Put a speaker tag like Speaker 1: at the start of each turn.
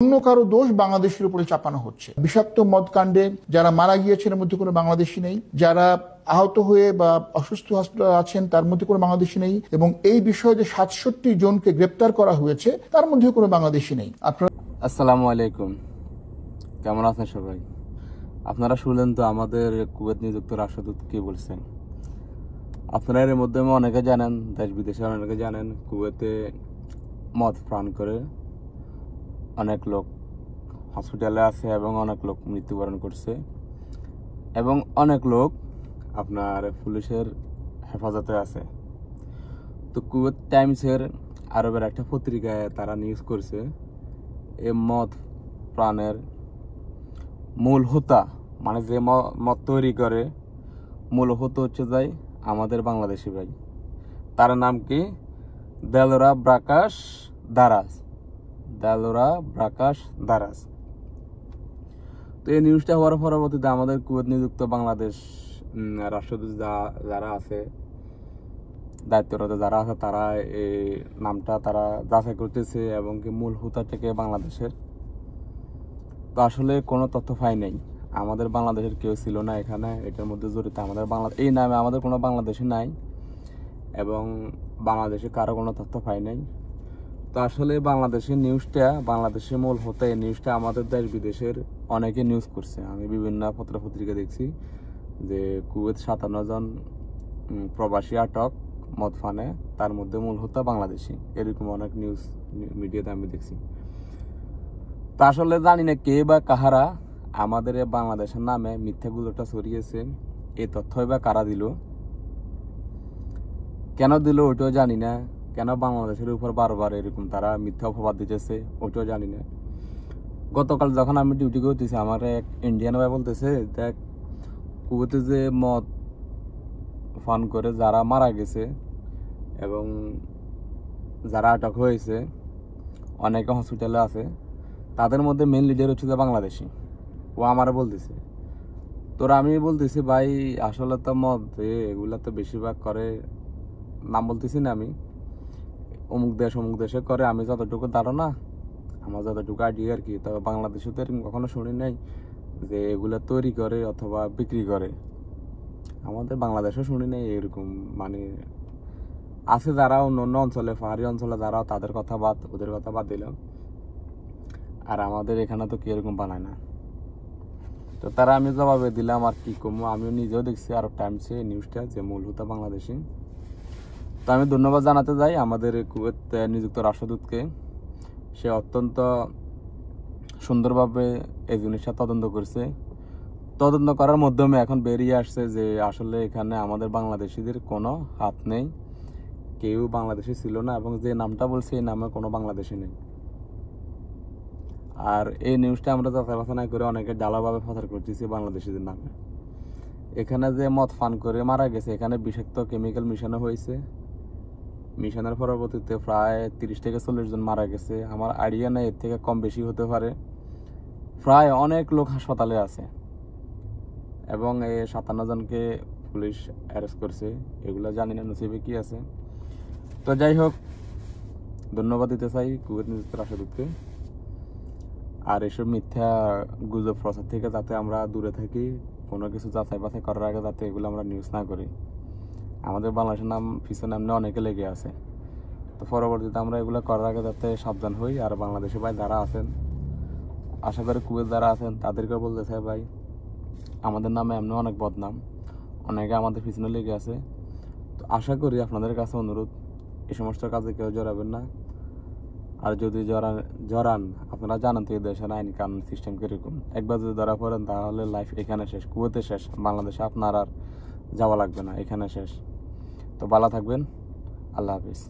Speaker 1: অন্য কারো দোষ বাংলাদেশের উপরে চাপানো হচ্ছে। বিষাক্ত মদ কাণ্ডে যারা মারা গিয়েছেন এর মধ্যে কোনো বাংলাদেশি নেই, যারা আহত হয়ে বা অসুস্থ হসপিটালে আছেন তার মধ্যে কোনো বাংলাদেশি নেই, এবং এই বিষয়ে যে ৬৭ জনকে গ্রেপ্তার করা হয়েছে তার মধ্যে কোনো বাংলাদেশি নেই। আপনারা
Speaker 2: আসসালামু আলাইকুম, কেমন আছেন সবাই? আপনারা শুনলেন তো আমাদের কুয়েত নিযুক্ত রাষ্ট্রদূত কি বলছেন। আপনারা এর মধ্যে অনেকে জানেন, দেশ বিদেশে অনেকে জানেন, কুয়েতে মদ পান করে অনেক লোক হসপিটালে আছে এবং অনেক লোক মৃত্যুবরণ করছে, এবং অনেক লোক আপনার পুলিশের হেফাজতে আছে। তো কুয়েত টাইমসের আরবের একটা পত্রিকায় তারা নিউজ করছে এই মদ প্রাণের মূল হোতা, মানে যে মদ তৈরি করে মূল হোতা হচ্ছে যাই আমাদের বাংলাদেশি ভাই। তার নাম কি? দেলোরা ব্রাকাশ দারাজ। দেলোরা ব্রাকাশ দারাজ। তো এই নিউজটা হওয়ার পরবর্তীতে আমাদের কুয়েত নিযুক্ত বাংলাদেশ রাষ্ট্রদূত যারা আছে, দায়িত্বরত যারা আছে, তারা এই নামটা তারা যাচাই করতেছে এবং কি মূল হোতা থেকে বাংলাদেশের। তো আসলে কোনো তথ্য পাই নাই, আমাদের বাংলাদেশের কেউ ছিল না এখানে এটার মধ্যে জড়িত। আমাদের এই নামে আমাদের কোনো বাংলাদেশি নাই এবং বাংলাদেশে কারো কোনো তথ্য পাই নাই। তো আসলে বাংলাদেশের নিউজটা, বাংলাদেশের মূল হতে এই নিউজটা আমাদের দেশ বিদেশের অনেকে নিউজ করছে। আমি বিভিন্ন পত্রিকা দেখছি যে কুয়েত 57 জন প্রবাসী আটক মদ ফানে, তার মধ্যে মূল হত্যা বাংলাদেশি, এরকম অনেক নিউজ মিডিয়াতে আমি দেখছি। তা আসলে জানি না কে বা কাহারা আমাদের বাংলাদেশের নামে মিথ্যা গুজবটা ছড়িয়েছে। এই তথ্যই বা কারা দিল, কেন দিল ওইটাও জানি না। কেন বাংলাদেশের উপর বারবার এরকম তারা মিথ্যা অপবাদ দিতেছে ওইটাও জানি না। গতকাল যখন আমি ডিউটি করতেছি, আমার এক ইন্ডিয়ান ভাই বলতেছে, দেখ কুয়েতে যে মদ ফান করে যারা মারা গেছে এবং যারা আটক হয়েছে, অনেকে হসপিটালে আছে, তাদের মধ্যে মেন লিডার হচ্ছে যে বাংলাদেশি। ও আমারে বলতেছে। তোরা আমি বলতেছি ভাই আসলে তো মদ এগুলা তো বেশিরভাগ করে, নাম বলতেছি না আমি, অমুক দেশে করে, আমি যতটুকু ধারণা, আমার যতটুকু আইডিয়া আর কি। তবে বাংলাদেশে তো এরকম কখনো শুনি নাই যে এগুলা তৈরি করে অথবা বিক্রি করে। আমাদের বাংলাদেশও শুনি নাই এরকম, মানে আছে যারা অন্য অন্য অঞ্চলে, পাহাড়ি অঞ্চলে যারা, তাদের কথা ওদের কথা বাদ দিলাম। আর আমাদের এখানে তো কি এরকম বানায় না। তো তারা আমি জবাবে দিলাম, আর কি কমো, আমিও নিজেও দেখছি আরব টাইমসে নিউজটা যে মূল হোতা বাংলাদেশি। তো আমি ধন্যবাদ জানাতে যাই আমাদের কুয়েত নিযুক্ত রাষ্ট্রদূতকে। সে অত্যন্ত সুন্দরভাবে এই জিনিসটা তদন্ত করছে। তদন্ত করার মাধ্যমে এখন বেরিয়ে আসছে যে আসলে এখানে আমাদের বাংলাদেশিদের কোনো হাত নেই, কেউ বাংলাদেশি ছিল না, এবং যে নামটা বলছে এই নামে কোনো বাংলাদেশি নেই। আর এই নিউজটা আমরা যাচাই বাছাই না করে অনেকে ডালাভাবে প্রচার করতেছি বাংলাদেশিদের নামে। এখানে যে মদ পান করে মারা গেছে, এখানে বিষাক্ত কেমিক্যাল মিশানো হয়েছে। মিশনের পরবর্তীতে প্রায় 30 থেকে 40 জন মারা গেছে। আমার আইডিয়া নেই, এর থেকে কম বেশি হতে পারে। প্রায় অনেক লোক হাসপাতালে আছে এবং এই 57 জনকে পুলিশ অ্যারেস্ট করছে। এগুলো জানি না নসিবে কি আছে। তো যাই হোক, ধন্যবাদ দিতে চাই কুয়েত নিযুক্ত রাষ্ট্রদূতকে। আর এসব মিথ্যা গুজব প্রচার থেকে যাতে আমরা দূরে থাকি, কোনো কিছু যাচাই বাছাই করার আগে যাতে এগুলো আমরা নিউজ না করি। আমাদের বাংলাদেশের নাম পিছনে এমনি অনেকে লেগে আছে। তো পরবর্তীতে আমরা এগুলো করার আগে যাতে সাবধান হই। আর বাংলাদেশে ভাই যারা আছেন, আশা করি কুয়েত যারা আছেন তাদেরকে বলতে চাই, ভাই আমাদের নামে এমনি অনেক বদনাম, অনেকে আমাদের পিছনে লেগে আছে। তো আশা করি আপনাদের কাছে অনুরোধ, এই সমস্ত কাজে কেউ জড়াবেন না। আর যদি জড়ান, আপনারা জানেন তো এই দেশের আইন কানুন সিস্টেম কিরকম। একবার যদি ধরা পড়েন তাহলে লাইফ এখানে শেষ, কুয়েতে শেষ, বাংলাদেশে আপনার আর যাওয়া লাগবে না, এখানে শেষ। তো ভালো থাকবেন, আল্লাহ হাফিজ।